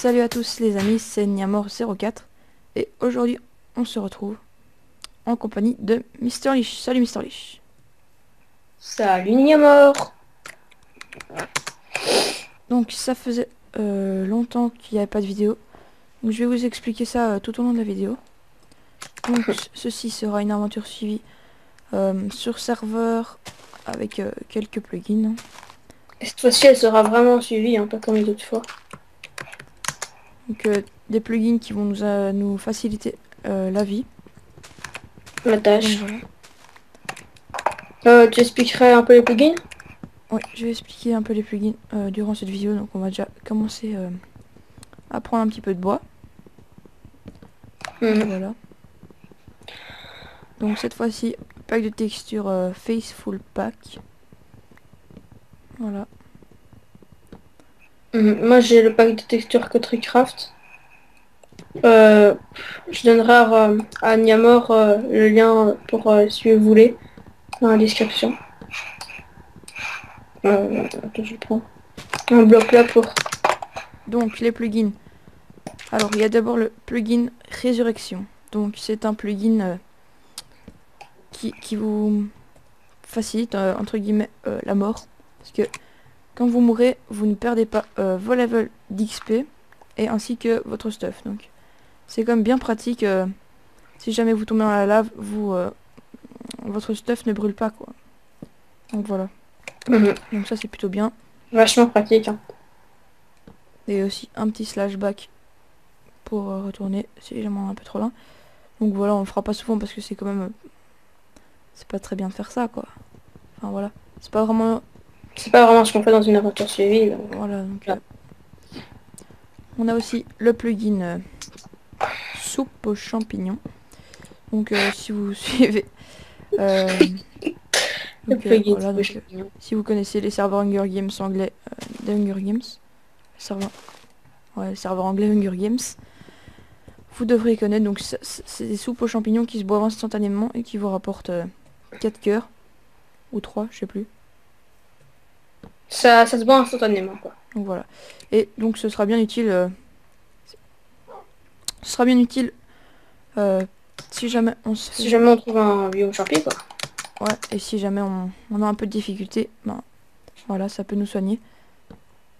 Salut à tous les amis, c'est Niamor04 et aujourd'hui on se retrouve en compagnie de Mister Lich. Salut Mister Lich. Salut Niamor. Donc ça faisait longtemps qu'il n'y avait pas de vidéo, donc je vais vous expliquer ça tout au long de la vidéo. Donc ceci sera une aventure suivie sur serveur avec quelques plugins. Et cette fois-ci, elle sera vraiment suivie, hein, pas comme les autres fois. Donc des plugins qui vont nous faciliter la vie. La Donc tâche. voilà. Tu expliquerais un peu les plugins? Ouais, je vais expliquer un peu les plugins durant cette vidéo, donc on va déjà commencer à prendre un petit peu de bois. Donc Mhm. voilà. Donc cette fois-ci, pack de texture Faithful Pack. Voilà. Moi, j'ai le pack de texture Cutrycraft. Euh, je donnerai à Niamor le lien pour si vous voulez dans la description. Attends, je prends un bloc là pour... Donc les plugins. Alors il y a d'abord le plugin Résurrection. Donc c'est un plugin qui vous facilite entre guillemets la mort. Parce que quand vous mourrez, vous ne perdez pas vos levels d'XP et ainsi que votre stuff. Donc c'est quand même bien pratique. Si jamais vous tombez dans la lave, votre stuff ne brûle pas quoi. Donc voilà. Mhm. Donc ça c'est plutôt bien. Vachement pratique, hein. Et aussi un petit slashback pour retourner si jamais on est un peu trop loin. Donc voilà, on le fera pas souvent parce que c'est quand même... c'est pas très bien de faire ça quoi. Enfin voilà. C'est pas vraiment... C'est pas vraiment ce qu'on fait dans une aventure suivie, donc... Voilà, donc... Voilà. on a aussi le plugin soupe aux champignons. Donc si vous suivez... euh, Le donc plugin, voilà, donc si vous connaissez les serveurs Hunger Games anglais des Hunger Games, serveur, ouais, les serveurs anglais Hunger Games, vous devrez connaître. Donc c'est des soupes aux champignons qui se boivent instantanément et qui vous rapportent 4 cœurs ou 3 je sais plus. ça se voit instantanément, quoi. Donc voilà. Et donc ce sera bien utile. Ce sera bien utile euh, si jamais on se Si fait... jamais on trouve un biome champi, quoi. Ouais, et si jamais on a un peu de difficulté, ben voilà, ça peut nous soigner.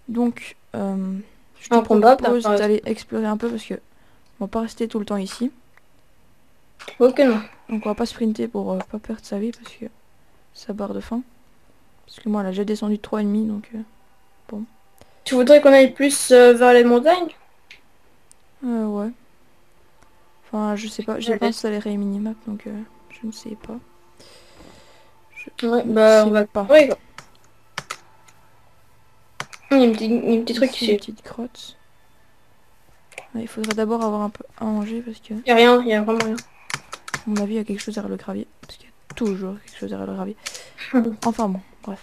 Donc je te En combat, propose d'aller explorer un peu parce que on va pas rester tout le temps ici. ok, non. Donc on va pas sprinter pour pas perdre sa vie parce que ça barre de faim. Parce que moi là j'ai descendu de 3,5 donc bon. Tu voudrais qu'on aille plus vers les montagnes? Ouais. Enfin je sais pas, j'ai pas Allez. installé Ray Minimap donc je ne sais pas. Ouais, Je ne bah on sais va pas. explorer, quoi. Il y a un petit truc Ici une ici. petite grotte. Ouais, il faudrait d'abord avoir un peu à manger parce que, à Il y a rien, il y a vraiment rien. mon avis, il y a quelque chose derrière le gravier. Parce qu'il y a toujours quelque chose derrière le gravier. Enfin bon, bref.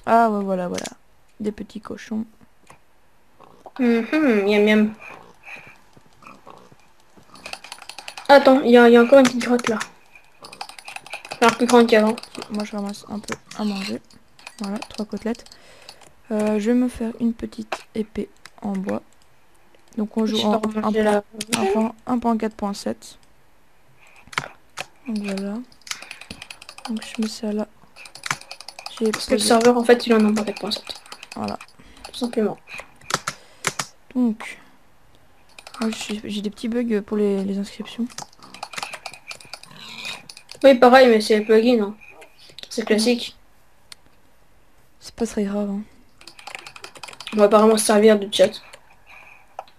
Ah ouais, voilà, voilà. Des petits cochons. Miam miam. Attends, il y a encore une petite grotte là. Alors plus grande qu'avant. Ok, moi, je ramasse un peu à manger. Voilà, 3 côtelettes. Je vais me faire une petite épée en bois. Donc on joue Je vais en remanger là. 1.4.7. Donc voilà. Donc je mets ça là. J'ai Parce que le posé. serveur en fait il en a pas 4.7. Voilà. Tout simplement. Donc, moi j'ai des petits bugs pour les inscriptions. Oui pareil mais c'est le plugin, hein. C'est Ouais. classique. C'est pas très grave, hein. On va apparemment se servir de chat.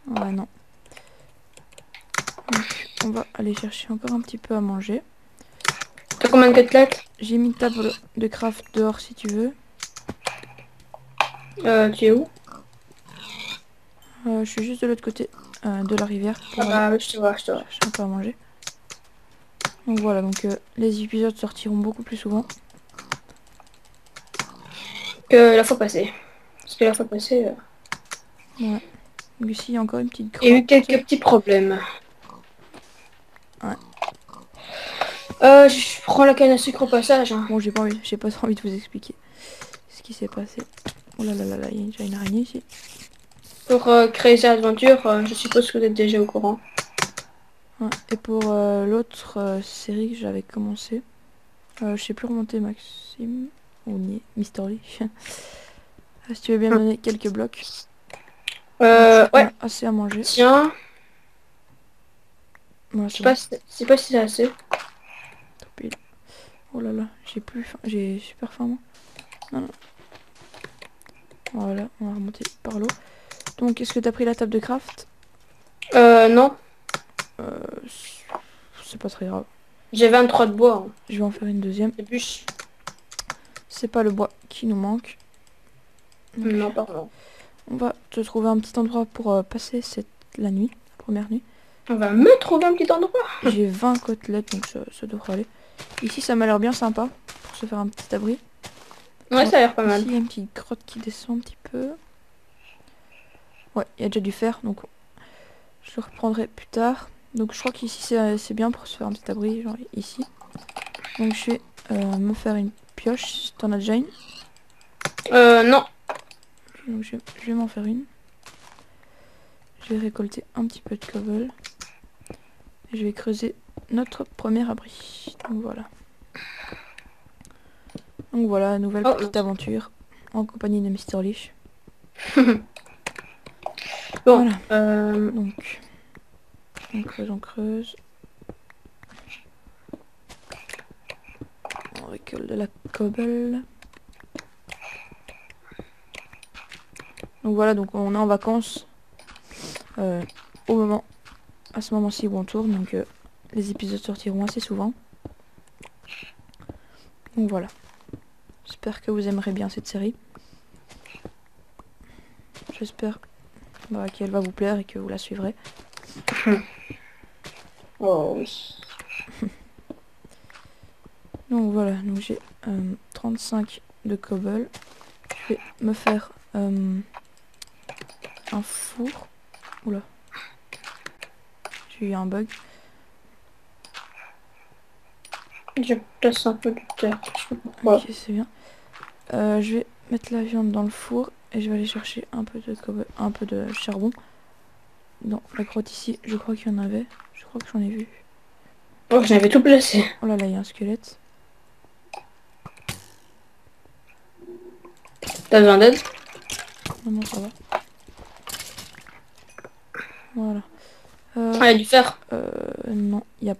Ouais, non. Donc, on va aller chercher encore un petit peu à manger. T'as combien de côtelettes? J'ai mis une table de craft dehors si tu veux. Tu es où? Je suis juste de l'autre côté de la rivière Ah pour aller bah oui, je te vois, je te vois. chercher un peu à manger. Donc voilà, donc les épisodes sortiront beaucoup plus souvent. Que la fois passée. Parce que la fois passée, Ouais. Donc ici, il y a encore une petite il y a eu grotte. quelques petits problèmes. Ouais. Je prends la canne à sucre au passage, hein. Bon, j'ai pas trop envie de vous expliquer ce qui s'est passé. Oh là là là là, il y a déjà une araignée ici. Pour créer cette aventure, je suppose que vous êtes déjà au courant. Ouais. Et pour l'autre série que j'avais commencé, je sais plus remonter Maxime ou Mister Lee. Si tu veux bien me donner quelques blocs. Je crois qu'on Ouais, a assez à manger. tiens, Voilà, je c'est bon. sais pas si c'est assez. Trop pile. Oh là là, j'ai plus faim. J'ai super faim moi. Non, non. Voilà, on va remonter par l'eau. Donc, est-ce que t'as pris la table de craft? Non, Euh, c'est pas très grave. j'ai 23 de bois. Hein. Je vais en faire une deuxième. Des bûches. C'est pas le bois qui nous manque. Donc, Non, pardon. on va te trouver un petit endroit pour passer la nuit, la première nuit. On va me trouver un petit endroit. J'ai 20 côtelettes, donc ça devrait aller. Ici, ça m'a l'air bien sympa pour se faire un petit abri. Ouais, Bon, ça a l'air pas mal. ici, il y a une petite grotte qui descend un petit peu. Ouais, il y a déjà du fer, donc je le reprendrai plus tard. Donc je crois qu'ici, c'est bien pour se faire un petit abri, genre ici. Donc je vais me faire une pioche, si t'en as déjà une. Non. Donc je vais m'en faire une. Je vais récolter un petit peu de cobble. Et je vais creuser notre premier abri. Donc voilà. Donc voilà, nouvelle Oh, petite aventure en compagnie de Mister Lich. bon. Voilà. Donc on creuse, on creuse. On récolte de la cobble. Donc voilà, donc on est en vacances au moment, à ce moment-ci où on tourne, donc les épisodes sortiront assez souvent. Donc voilà. J'espère que vous aimerez bien cette série. J'espère qu'elle va vous plaire et que vous la suivrez. Oh oui. Donc voilà, donc j'ai 35 de cobble. Je vais me faire un four. Oula. J'ai eu un bug. Je place un peu de terre. Je sais pas pourquoi. Ok, c'est bien. Je vais mettre la viande dans le four et je vais aller chercher un peu de cobble, un peu de charbon. Dans la grotte ici, je crois qu'il y en avait. Je crois que j'en ai vu. Oh, j'avais tout placé. Oh là là, il y a un squelette. T'as besoin d'aide? Non, non, ça va. Voilà. Ah, il y a du fer. Non, il n'y a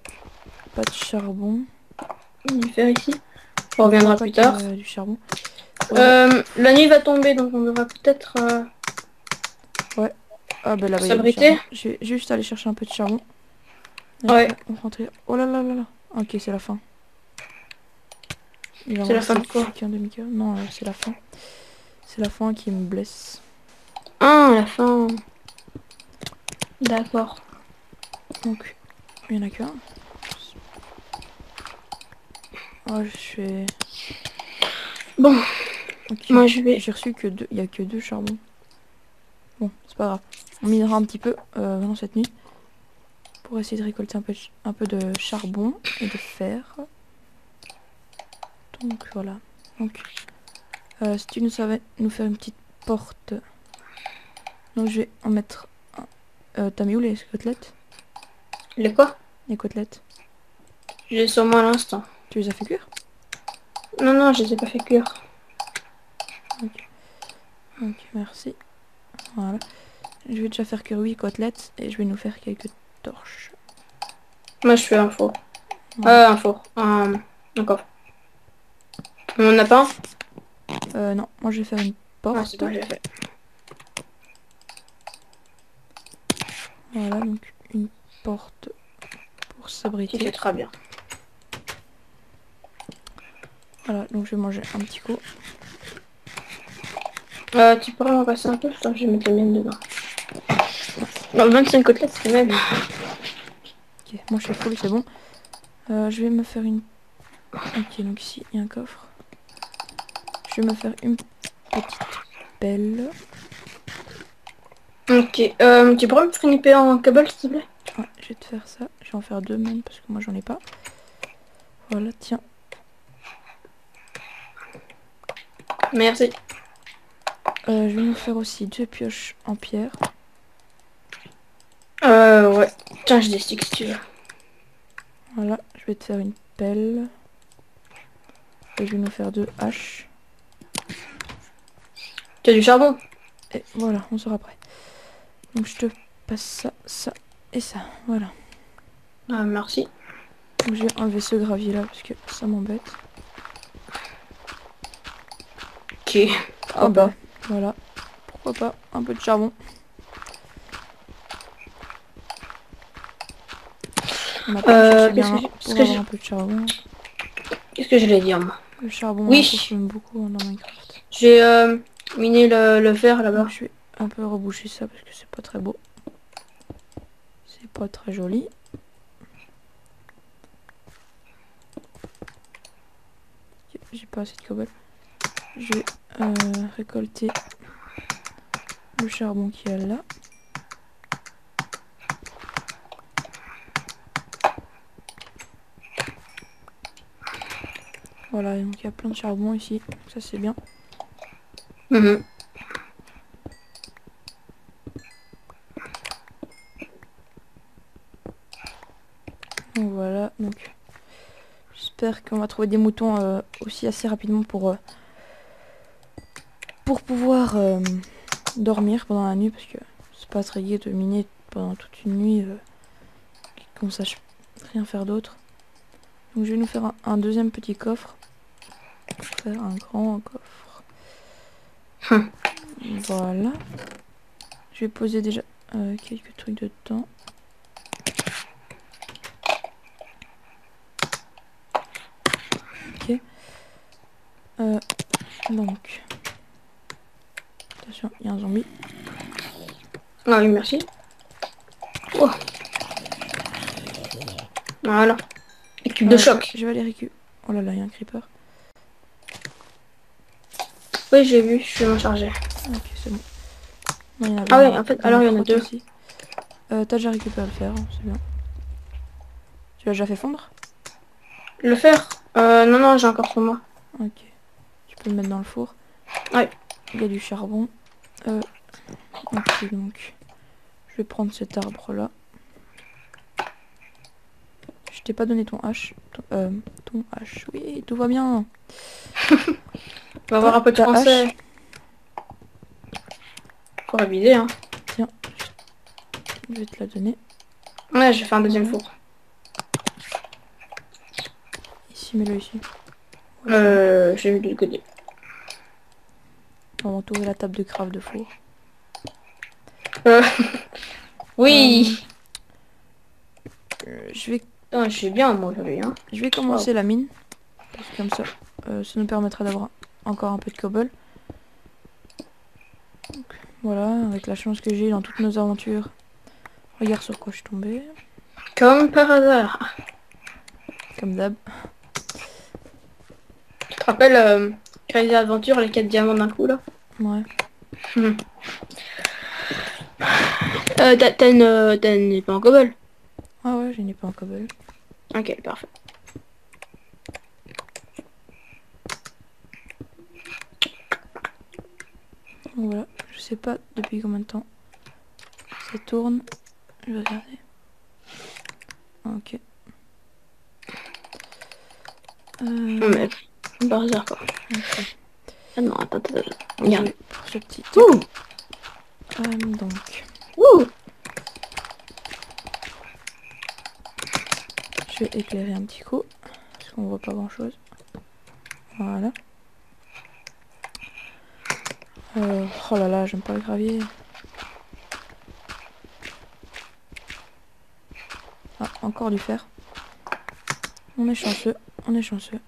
pas de charbon. Il y a du fer ici. Je On ne crois reviendra pas plus qu'il y tard. ait du charbon. Faudrait... La nuit va tomber, donc on devra peut-être Ouais. Ah ben là-bas, il y a du charbon. s'abriter. Je vais juste aller chercher un peu de charbon. Et Ouais. après, on rentrer. Oh là là là là. Ok, c'est la fin. Il va me C'est la fin rester de quoi? plus qu'un demi-cœur. Non, c'est la fin. C'est la fin qui me blesse. Ah, la fin. D'accord. Donc, il n'y en a qu'un. Oh, je fais... Bon, Ok. moi je vais... J'ai reçu que deux. Il n'y a que deux charbons. Bon, c'est pas grave. On minera un petit peu pendant cette nuit. Pour essayer de récolter un peu de charbon et de fer. Donc voilà. Donc, si tu nous savais nous faire une petite porte. Donc je vais en mettre un. T'as mis où les côtelettes? Les quoi? Les côtelettes. J'ai sur moi à l'instant. Tu les as fait cuire? Non, non, je les ai pas fait cuire. Ok. Ok, merci. Voilà. Je vais déjà faire cuire 8 côtelettes et je vais nous faire quelques torches. Moi je fais un four. Voilà. Un four. Un coffre. On en a pas un? Non, moi je vais faire une Ah, c'est porte. bon, j'ai fait. Voilà, donc une porte pour Tu fais s'abriter. très bien. Voilà, donc je vais manger un petit coup. Tu pourrais m'en passer un peu? Putain, je vais mettre les miennes dedans. Non, 25 côtelettes, c'est même. Ok, moi je suis full, c'est bon. Je vais me faire une... Ok, donc ici il y a un coffre. Je vais me faire une petite pelle. Ok, tu pourrais me faire une épée en cobble, s'il te plaît? Ouais, je vais te faire ça. Je vais en faire deux même parce que moi j'en ai pas. Voilà, tiens. Merci. Je vais nous faire aussi deux pioches en pierre. Ouais. Tiens, j'ai des sticks si tu veux. Voilà, je vais te faire une pelle. Et je vais nous faire 2 haches. Tu as du charbon? Et voilà, on sera prêt. Donc je te passe ça, ça et ça. Voilà. Ah, merci. Donc je vais enlever ce gravier là parce que ça m'embête. Ok. Ah Pourquoi ben, pas. voilà. Pourquoi pas un peu de charbon. On n'a pas à chercher bien loin pour avoir un peu de charbon. Qu'est-ce que j'allais dire, moi? Le charbon, on en trouve Oui. quand même beaucoup dans Minecraft. J'ai miné le verre Donc là-bas. je vais un peu reboucher ça parce que c'est pas très beau. C'est pas très joli. J'ai pas assez de cobble. Je vais récolter le charbon qu'il y a là. Voilà, donc il y a plein de charbon ici. Ça c'est bien. Mhm. Donc voilà, donc j'espère qu'on va trouver des moutons aussi assez rapidement pour pouvoir dormir pendant la nuit parce que c'est pas très gai de miner pendant toute une nuit qu'on sache rien faire d'autre. Donc je vais nous faire un deuxième petit coffre. Faire un grand coffre. Hum. Voilà. Je vais poser déjà quelques trucs dedans. Ok. Donc. Attention, il y a un zombie. Ah oui, merci. Oh. Voilà. Équipe de choc. Je vais aller récupérer. Oh là là, il y a un creeper. Oui, j'ai vu, je vais m'en charger. Ok, c'est bon. Bon, il y en a Ah dans oui, en fait, dans alors la il y en a crotte deux. aussi. T'as déjà récupéré le fer, hein, c'est bien. Tu l'as déjà fait fondre? Le fer? Non, non, j'ai encore sur moi. Ok. Tu peux le mettre dans le four. Ouais. Il y a du charbon. Ok, donc. Je vais prendre cet arbre là. Je t'ai pas donné ton hache. Ton hache. Oui, tout va bien. On va avoir un peu de Ta français. hache. Faut réviser, hein. Tiens. Je vais te la donner. Ouais, je vais faire un deuxième Voilà. four. Ici, mets-le ici. Ouais, c'est bon. J'ai vu de le côté. On va entourer la table de craft de four. Euh, Euh, oui. je vais Putain, je suis bien, moi, aujourd'hui, hein. Je vais Wow. commencer la mine. Parce que comme ça, ça nous permettra d'avoir encore un peu de cobble. Donc, voilà, avec la chance que j'ai dans toutes nos aventures. Regarde sur quoi je suis tombée. Comme par hasard. Comme d'hab. Tu te rappelles Crazy Adventure, les 4 diamants d'un coup, là? Ouais. Mhm. T'as une épée en cobble? Ah ouais, j'ai une épée en cobble. Ok, parfait. Donc voilà, je sais pas depuis combien de temps ça tourne. Je vais regarder. Ok. Non, mais par hasard, quoi. Ok. Ah non, attends. Regarde. Désolé pour ce petit tic. Ouh. Donc, Ouh. je vais éclairer un petit coup. Parce qu'on voit pas grand chose. Voilà. Oh là là, j'aime pas le gravier. Ah, encore du fer. On est chanceux, on est chanceux.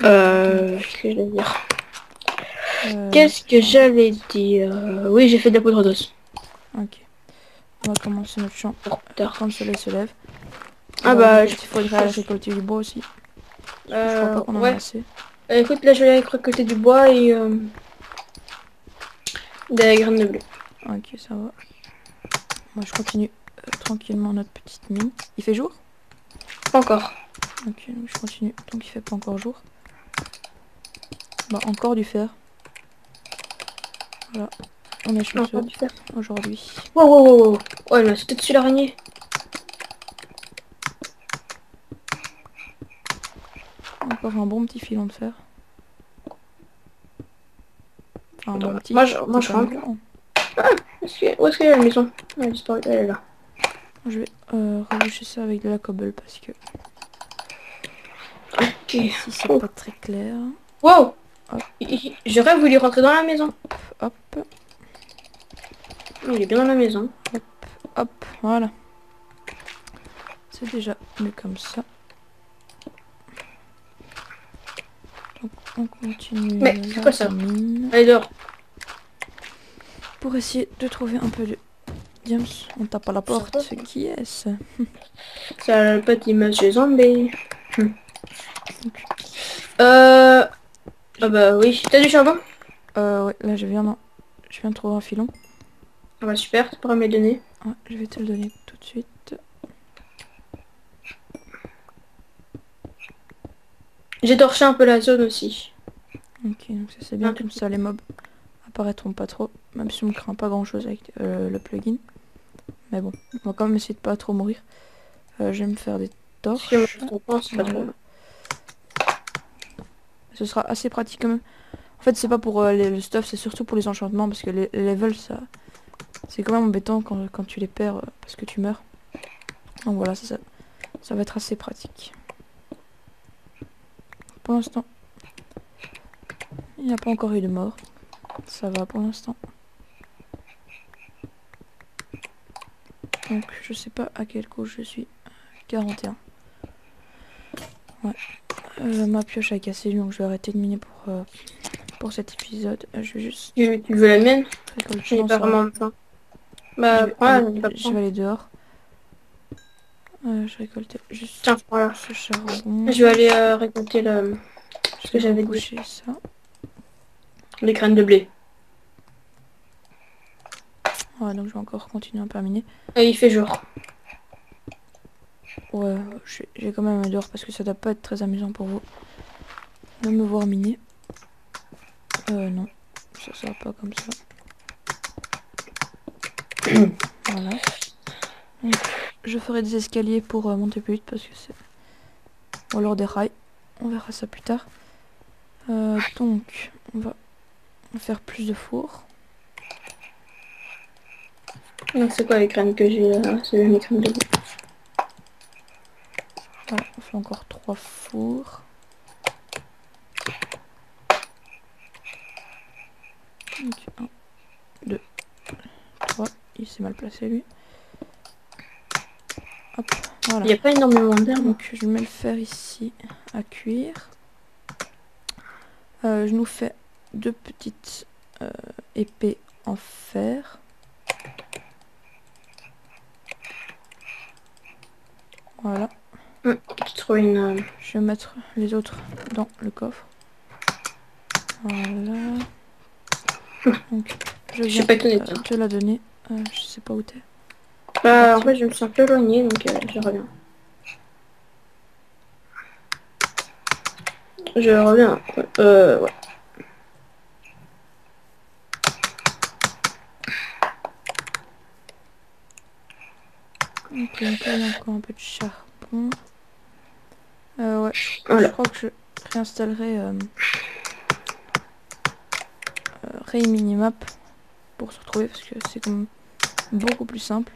Qu'est-ce que je vais dire? Euh, Qu'est-ce que j'allais dire? Oui, j'ai fait de la poudre d'os. ok. On va commencer notre champ Pour plus tard. quand le soleil se lève. Ah bah, Il faudrait aller récolter du bois aussi. Parce que je crois pas qu'on en a ouais. assez. Écoute, là, je vais aller récolter du bois et des graines de blé. Ok, ça va. Moi, je continue tranquillement notre petite mine. Il fait jour? Pas encore. Ok, donc je continue tant qu'il fait pas encore jour. Bah encore du fer. Voilà, on est Encore chanceux du fer. aujourd'hui. Wow, wow, wow, wow. Oh, elle m'a sauté dessus l'araignée. Encore un bon petit filon de fer. Enfin un bon petit, Moi, c'est je quand même rentre. grand. Où est-ce qu'elle est la maison? Elle a disparu. Elle est là. Je vais reboucher ça avec de la cobble parce que Ok. ici c'est Oh. pas très clair. Wow. Hop. J'aurais voulu rentrer dans la maison. Hop, Il est bien dans la maison. hop, voilà. C'est déjà mieux comme ça. Donc on continue Mais c'est quoi ça? mine Allez dehors. pour essayer de trouver un peu de James. On tape à la porte. Sympa. Qui est-ce? Ça petit monsieur zombie. Donc, Ah bah oui. T'as du charbon? ouais, là je viens de trouver un filon. Ah bah super, tu pourras me les donner. Ouais, je vais te le donner tout de suite. J'ai torché un peu la zone aussi. Ok, donc ça c'est bien, Un tout comme petit ça les mobs apparaîtront pas trop. Même si on ne craint pas grand chose avec le plugin. Mais bon, on va quand même essayer de pas trop mourir. Je vais me faire des Si on torches. pense, c'est pas Voilà. trop. Ce sera assez pratique quand même. En fait c'est pas pour le stuff, c'est surtout pour les enchantements. Parce que les levels ça... C'est quand même embêtant quand tu les perds parce que tu meurs. Donc voilà, ça va être assez pratique. Pour l'instant, il n'y a pas encore eu de mort. Ça va pour l'instant. Donc je sais pas à quelle couche je suis. 41. Ouais. Ma pioche a cassé donc je vais arrêter de miner pour cet épisode. Je vais juste Tu veux la mienne? récolter. Je n'ai Non, pas ça va. vraiment besoin. Bah, prends-la, je vais pas Je vais prendre. aller dehors. Je récoltais juste Tiens, voilà. ce charbon. Je vais aller récolter ce Je que vais j'avais dit. reboucher ça. Les graines de blé. Ouais, donc je vais encore continuer à miner. Et il fait jour. Ouais, j'ai quand même un dehors parce que ça doit pas être très amusant pour vous de me voir miner. Non, ça va pas comme ça. Voilà. Donc, je ferai des escaliers pour monter plus vite parce que c'est... Ou alors des rails. On verra ça plus tard. Donc, on va faire plus de fours. Donc c'est quoi les graines que j'ai là? C'est les graines de blé. Voilà, on fait encore 3 fours. Donc, 1, 2, 3. Il s'est mal placé lui. Hop, voilà. Il n'y a pas énormément d'herbes. Donc je mets le fer ici à cuire. Je nous fais 2 petites épées en fer. Voilà. J'ai trouvé une... Je vais mettre les autres dans le coffre. Voilà. Donc je Je viens sais pas étonné de ça. te la donner. Je sais pas où t'es. Bah, en fait, je me suis un peu éloignée, donc je reviens. Je reviens. Ouais. Ok, donc là il y a encore un peu de charbon. Ouais, je Voilà. crois que je réinstallerai Ray Minimap pour se retrouver parce que c'est quand même beaucoup plus simple.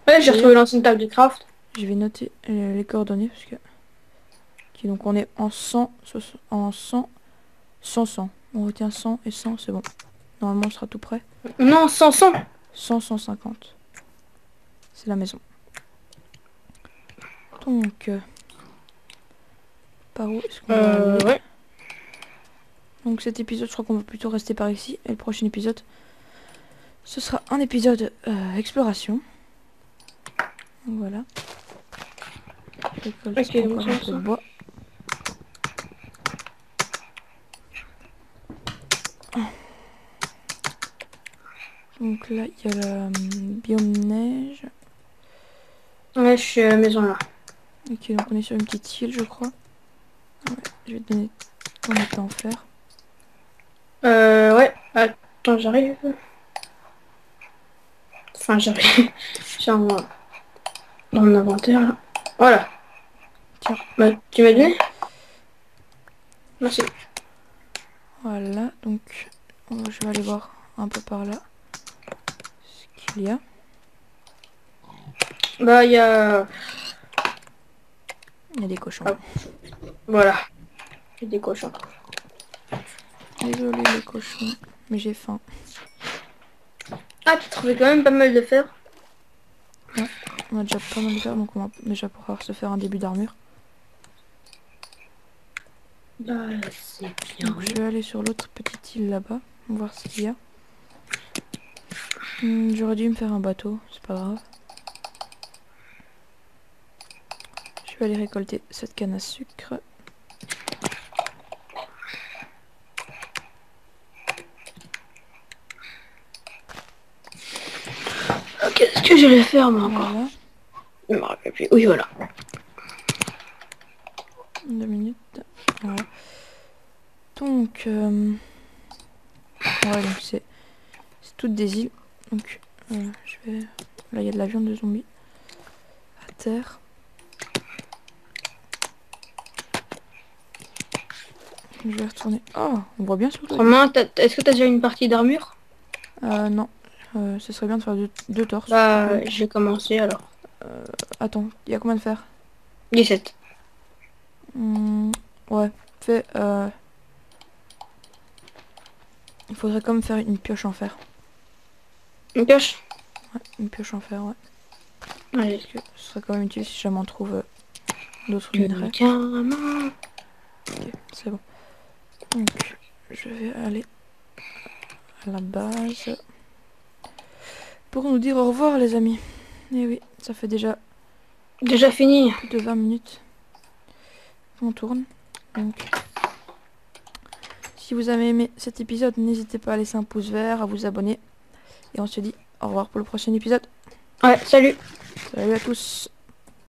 Ouais, j'ai retrouvé l'ancienne table de craft. Je vais noter les coordonnées parce que... Ok, donc on est en 100, en 100, 100, 100. On retient 100 et 100, c'est bon. Normalement, on sera tout prêt. Non, 100, 100. 100, 150. C'est la maison. Donc, par où est-ce qu'on va aller? Ouais. Donc cet épisode, je crois qu'on va plutôt rester par ici. Et le prochain épisode, ce sera un épisode exploration. Donc voilà. Je récolte Ok, encore un peu de bois. Donc là, il y a le biome neige. Ouais, je suis à la maison là. Ok, donc on est sur une petite île, je crois. Ouais, je vais te donner ton état en fer. Ouais. Attends, j'arrive. Enfin, j'arrive. J'ai dans mon inventaire, là. Voilà. Tiens, Bah, tu m'as donné? Merci. voilà, donc je vais aller voir un peu par là ce qu'il y a. Bah, il y a... Il y a des cochons. Ah, voilà. Il y a des cochons. Désolé les cochons, mais j'ai faim. Ah, tu trouvais quand même pas mal de fer. Ouais, on a déjà pas mal de fer, donc on va déjà pouvoir se faire un début d'armure. Bah, c'est bien. Donc je vais aller sur l'autre petite île là-bas, voir ce qu'il y a. J'aurais dû me faire un bateau, c'est pas grave. Je vais aller récolter cette canne à sucre. Qu'est-ce que j'allais faire, moi, encore? Voilà, Je me rappelle plus. Oui, voilà. 2 minutes. Voilà. Donc, ouais, donc c'est toutes des îles. Donc, je vais... Là, il y a de la viande de zombie à terre. Je vais retourner. Oh, on voit bien sur le toit. Romain, est-ce que t'as déjà une partie d'armure? Non, ce serait bien de faire deux torches. Bah, j'ai commencé, alors. Attends, il y a combien de fer? 17. Ouais, fais... Il faudrait quand même faire une pioche en fer. Une pioche? Ouais, une pioche en fer, ouais. Allez. Parce que ce serait quand même utile si jamais on trouve d'autres minerais. Ok, c'est bon. Donc, je vais aller à la base pour nous dire au revoir, les amis. Et oui, ça fait déjà Déjà fini. plus de 20 minutes qu'on tourne. Donc, si vous avez aimé cet épisode, n'hésitez pas à laisser un pouce vert, à vous abonner. Et on se dit au revoir pour le prochain épisode. Ouais, salut. Salut à tous.